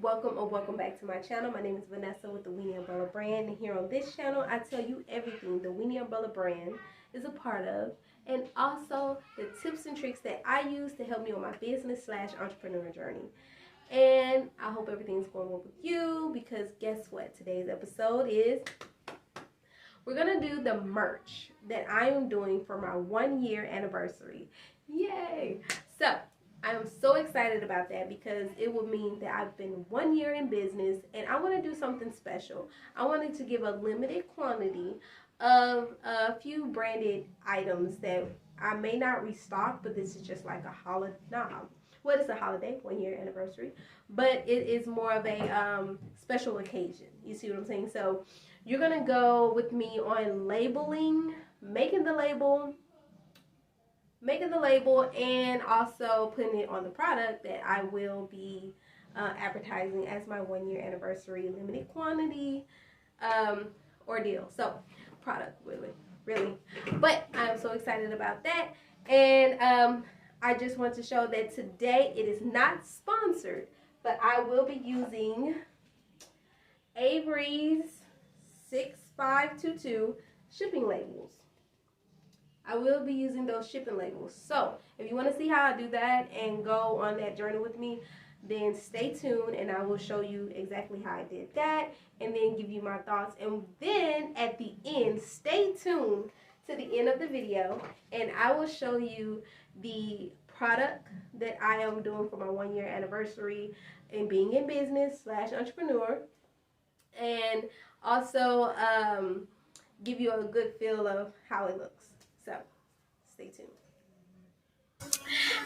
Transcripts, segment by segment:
welcome or welcome back to my channel. My name is Vanessa with the Winnie Umbrella brand, and here on this channel I tell you everything the Winnie Umbrella brand is a part of, and also the tips and tricks that I use to help me on my business slash entrepreneur journey. And I hope everything's going well with you, because guess what? Today's episode is we're gonna do the merch that I am doing for my 1 year anniversary. Yay! So I am so excited about that because it will mean that I've been 1 year in business, and I want to do something special. I wanted to give a limited quantity of a few branded items that I may not restock, but this is just like a holiday. What is a holiday? 1 year anniversary, but it is more of a special occasion. You see what I'm saying? So you're gonna go with me on labeling, making the label, and also putting it on the product that I will be advertising as my 1 year anniversary limited quantity ordeal. So product, really. But I'm so excited about that. And I just want to show that today it is not sponsored, but I will be using Avery's 6522 shipping labels. I will be using those shipping labels. So if you want to see how I do that and go on that journey with me, then stay tuned and I will show you exactly how I did that and then give you my thoughts. And then at the end, stay tuned to the end of the video and I will show you the product that I am doing for my 1 year anniversary and being in business slash entrepreneur, and also give you a good feel of how it looks. So stay tuned.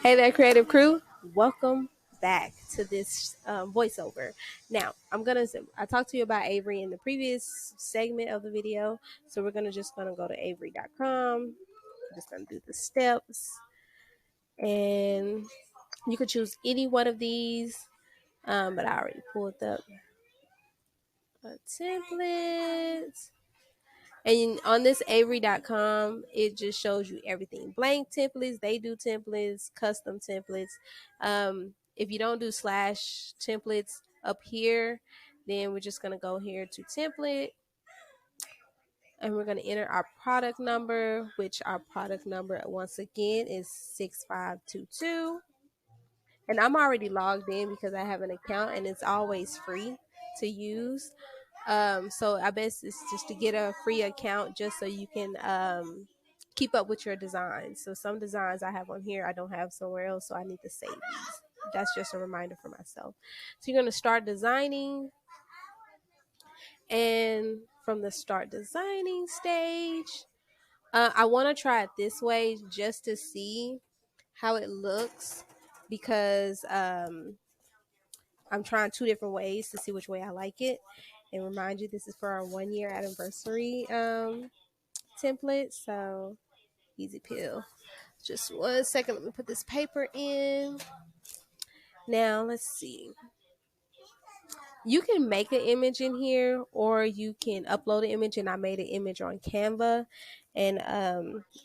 Hey there, creative crew. Welcome back to this voiceover. Now, I talked to you about Avery in the previous segment of the video. So we're just gonna go to avery.com. I'm just gonna do the steps. And you could choose any one of these. But I already pulled up a template. And on this Avery.com, it just shows you everything. Blank templates, they do templates, custom templates. If you don't do slash templates up here, then we're just going to go here to template. And we're going to enter our product number, which our product number, once again, is 6522. And I'm already logged in because I have an account and it's always free to use. So I best is just to get a free account just so you can keep up with your designs. So some designs I have on here I don't have somewhere else, so I need to save these. That's just a reminder for myself. So you're going to start designing, and from the start designing stage, I want to try it this way just to see how it looks, because I'm trying 2 different ways to see which way I like it. And remind you, this is for our 1 year anniversary template. So easy peel. Just 1 second. Let me put this paper in. Now let's see. You can make an image in here, or you can upload an image, and I made an image on Canva, and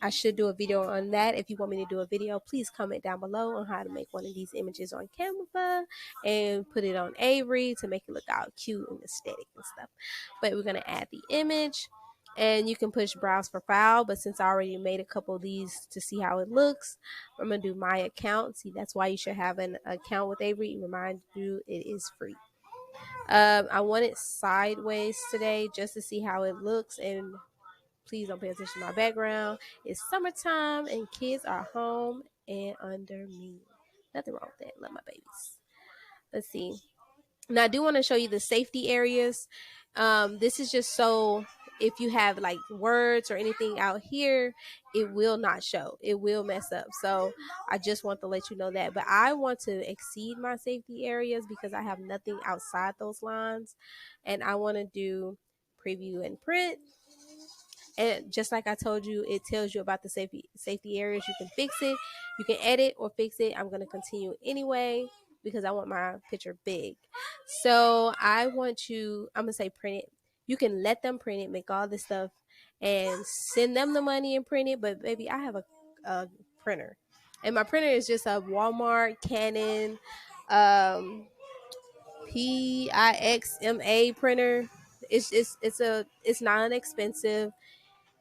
I should do a video on that. If you want me to do a video, please comment down below on how to make one of these images on Canva and put it on Avery to make it look all cute and aesthetic and stuff. But we're going to add the image, and you can push browse for file, but since I already made a couple of these to see how it looks, I'm going to do my account. See, that's why you should have an account with Avery. Remind you, it is free. I want it sideways today just to see how it looks, and please don't pay attention to my background. It's summertime and kids are home and under me. Nothing wrong with that. Love my babies. Let's see. Now I do want to show you the safety areas. This is just so if you have like words or anything out here, it will not show. It will mess up. So I just want to let you know that. But I want to exceed my safety areas because I have nothing outside those lines. And I want to do preview and print. And just like I told you, it tells you about the safety areas. You can fix it. You can edit or fix it. I'm going to continue anyway because I want my picture big. So I'm going to say print it. You can let them print it, make all this stuff, and send them the money and print it. But baby, I have a printer. And my printer is just a Walmart, Canon, PIXMA printer. It's not inexpensive.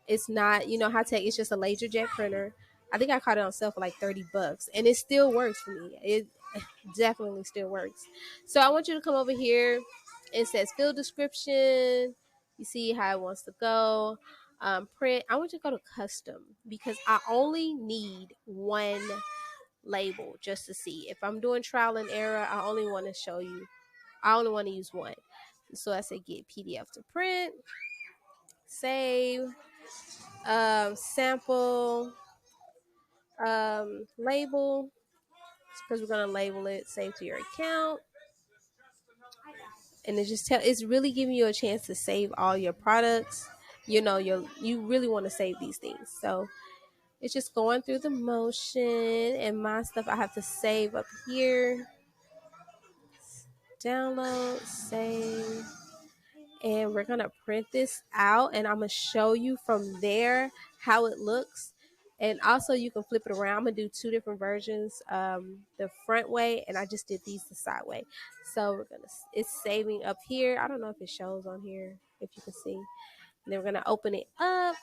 It's not, high tech. It's just a laser jet printer. I think I caught it on sale for like $30, and it still works for me. It definitely still works. So I want you to come over here. It says field description. You see how it wants to go. Print. I want you to go to custom because I only need one label just to see. If I'm doing trial and error, I only want to show you. I only want to use one. So I say get PDF to print, save, sample, label, because we're gonna label it, save to your account, and it's really giving you a chance to save all your products. You really want to save these things, so it's just going through the motion, and my stuff I have to save up here, download, save. And we're gonna print this out, and I'm gonna show you from there how it looks. And also you can flip it around. I'm gonna do two different versions, the front way, and I just did these the side way. So it's saving up here. I don't know if it shows on here, if you can see. And then we're gonna open it up,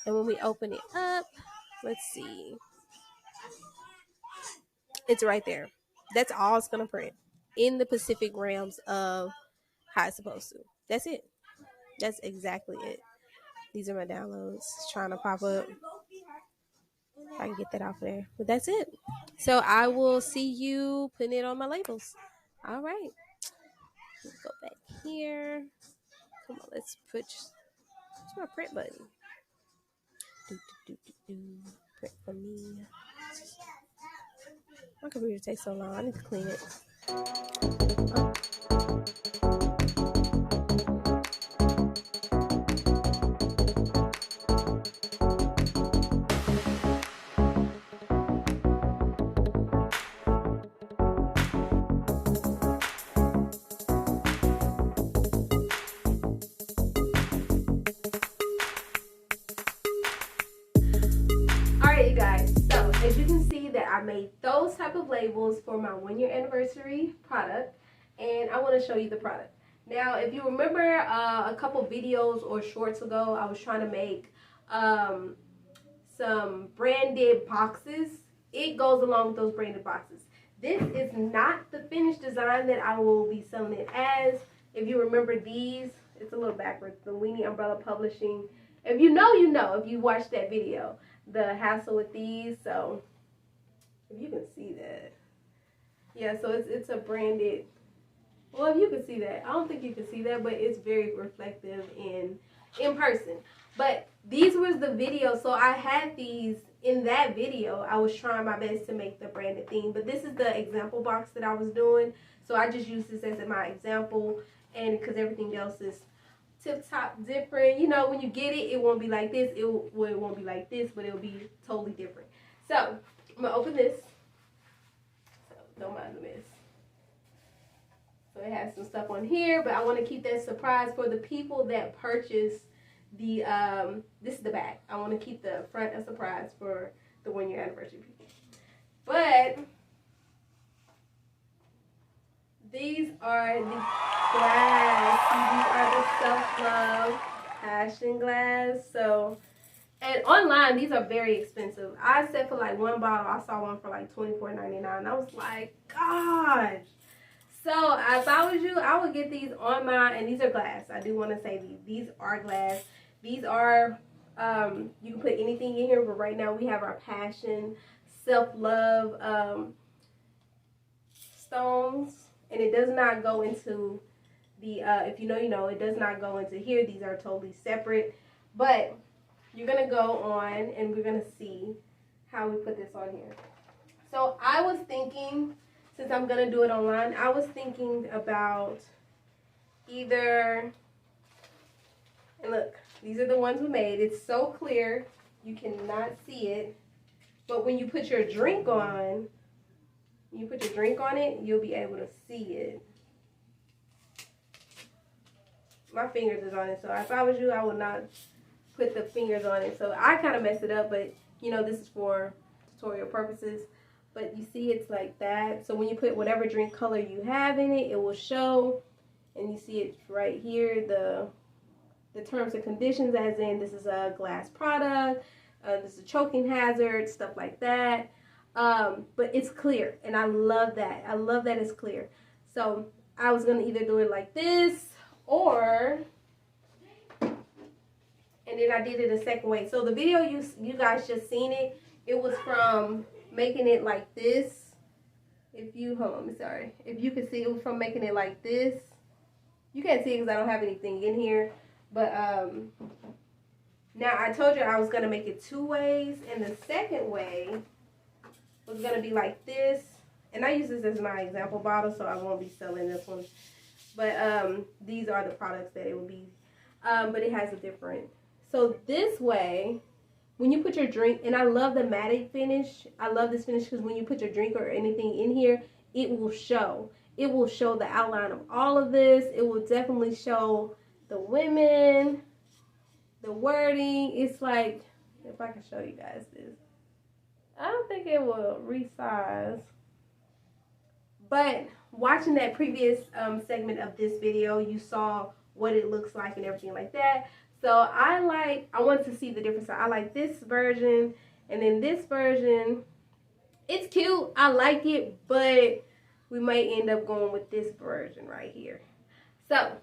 and when we open it up, let's see, it's right there. That's all it's gonna print in the Pacific realms of how it's supposed to. That's it. That's exactly it. These are my downloads. It's trying to pop up. If I can get that off there. But that's it. So I will see you putting it on my labels. All right. Let's go back here. Come on, let's put my print button. Print for me. My computer takes so long. I need to clean it. You guys, so as you can see that I made those type of labels for my 1-year anniversary product, and I want to show you the product. Now if you remember a couple videos or shorts ago, I was trying to make some branded boxes. It goes along with those branded boxes. This is not the finished design that I will be selling it as. If you remember these, it's a little backwards, the Winnie Umbrella Publishing. If you know, you know, if you watched that video, the hassle with these. So if you can see that, yeah, so it's a branded, well, if you can see that, I don't think you can see that, but it's very reflective in person. But these was the video, so I had these in that video. I was trying my best to make the branded theme, but this is the example box that I was doing, so I just used this as my example, and because everything else is tip top different, when you get it, it won't be like this, it won't be like this, but it'll be totally different. So I'm gonna open this, so don't mind the mess. So it has some stuff on here, but I want to keep that surprise for the people that purchase the this is the back. I want to keep the front a surprise for the 1-year anniversary people. But these are the glass. These are the self-love passion glass. So, and online, these are very expensive. I said for like one bottle, I saw one for like $24.99. I was like, gosh. So, if I was you, I would get these on mine. And these are glass. I do want to say these are glass. These are, you can put anything in here. But right now, we have our passion, self-love stones. And it does not go into the, if you know, you know, it does not go into here. These are totally separate. But you're going to go on and we're going to see how we put this on here. So I was thinking, since I'm going to do it online, I was thinking about either, and look, these are the ones we made. It's so clear, you cannot see it. But when you put your drink on, it, you'll be able to see it. My fingers is on it, so if I was you, I would not put the fingers on it. So I kind of messed it up, but this is for tutorial purposes. but you see it's like that. So when you put whatever drink color you have in it, it will show. And you see it right here, the terms and conditions, as in this is a glass product, this is a choking hazard, stuff like that. But it's clear, and I love that. I love that it's clear. So I was gonna either do it like this, or, and then I did it a second way. So the video you guys just seen it. It was from making it like this. If you hold on, I'm sorry. If you can see, it was from making it like this. You can't see it because I don't have anything in here. But now I told you I was going to make it 2 ways. And the second way was going to be like this. And I use this as my example bottle, so I won't be selling this one. But these are the products that it will be. But it has a different. So this way, when you put your drink, and I love the matte finish. I love this finish because when you put your drink or anything in here, it will show. It will show the outline of all of this. It will definitely show the women, the wording. It's like, if I can show you guys this. I don't think it will resize. But watching that previous segment of this video, you saw what it looks like and everything like that. So I wanted to see the difference. So I like this version, and then this version, it's cute. I like it, but we might end up going with this version right here. So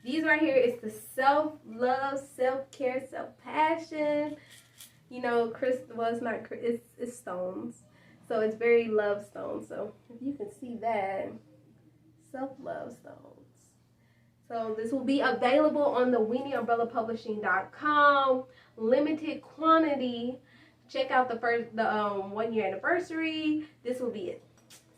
these right here is the self-love, self-care, self-passion. You know, it's stones. So it's very love stones. So if you can see that, self-love stones. So this will be available on the WinnieUmbrellaPublishing.com. Limited quantity. Check out the 1 year anniversary. This will be it.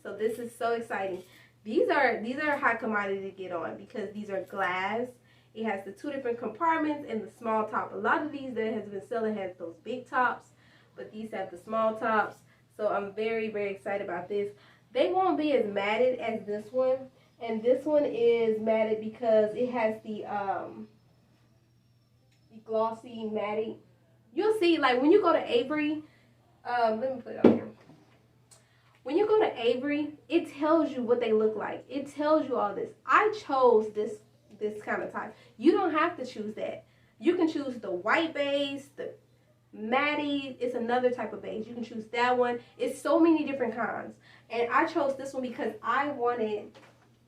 So this is so exciting. These are high commodity to get on because these are glass. It has the 2 different compartments and the small top. A lot of these that has been selling has those big tops, but these have the small tops. So I'm very, very excited about this. They won't be as matted as this one. And this one is matted because it has the glossy matting. You'll see, like, when you go to Avery, let me put it on here. When you go to Avery, it tells you what they look like. It tells you all this. I chose this kind of type. You don't have to choose that. You can choose the white base, the matty. It's another type of base. You can choose that one. It's so many different kinds. And I chose this one because I wanted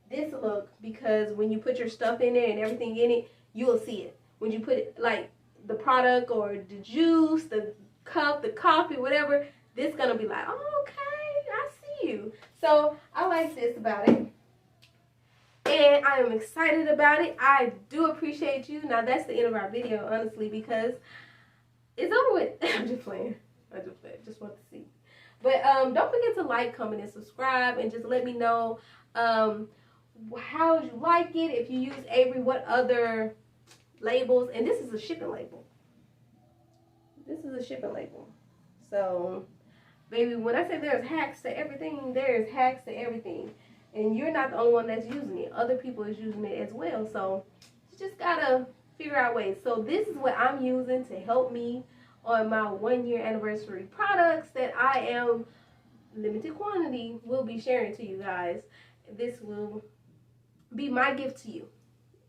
this look, because when you put your stuff in there and everything in it, you will see it. When you put it, like the product or the juice, the cup, the coffee, whatever, this is going to be like, oh, okay, I see you. So I like this about it. And I am excited about it. I do appreciate you. Now that's the end of our video, honestly, because it's over with. I'm just playing. Just want to see. But don't forget to like, comment, and subscribe, and just let me know how you like it. If you use Avery, what other labels. And this is a shipping label. This is a shipping label. So, baby, when I say there's hacks to everything, there's hacks to everything. And you're not the only one that's using it. Other people is using it as well. So, you just gotta figure out ways. So, this is what I'm using to help me on my 1 year anniversary products that I am limited quantity will be sharing to you guys. This will be my gift to you.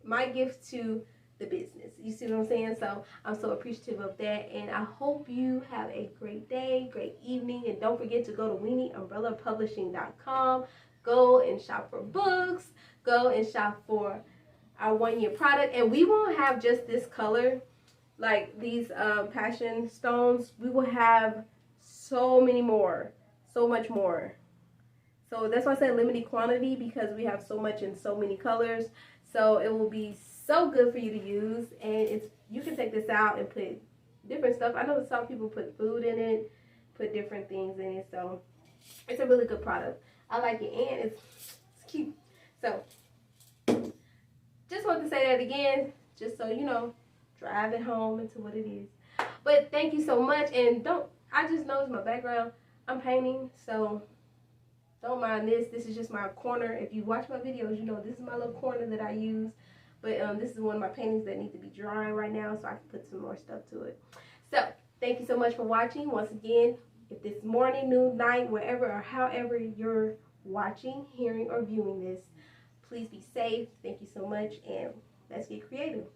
My gift to the business. You see what I'm saying? So I'm so appreciative of that, and I hope you have a great day, great evening, and don't forget to go to WinnieUmbrellaPublishing.com. Go and shop for books. Go and shop for our 1 year product, and we won't have just this color, like these passion stones. We will have so many more, so much more. So that's why I said limited quantity, because we have so much in so many colors. So it will be so good for you to use, and you can take this out and put different stuff. I know that some people put food in it, put different things in it. So it's a really good product. I like it, and it's cute. So just want to say that again, just so you know, drive it home into what it is. But thank you so much, and I just noticed my background. I'm painting, so don't mind this. This is just my corner. If you watch my videos, you know this is my little corner that I use. But this is one of my paintings that need to be drying right now, so I can put some more stuff to it. So thank you so much for watching. Once again, If it's morning, noon, night, wherever or however you're watching, hearing, or viewing this, please be safe. Thank you so much, and let's get creative.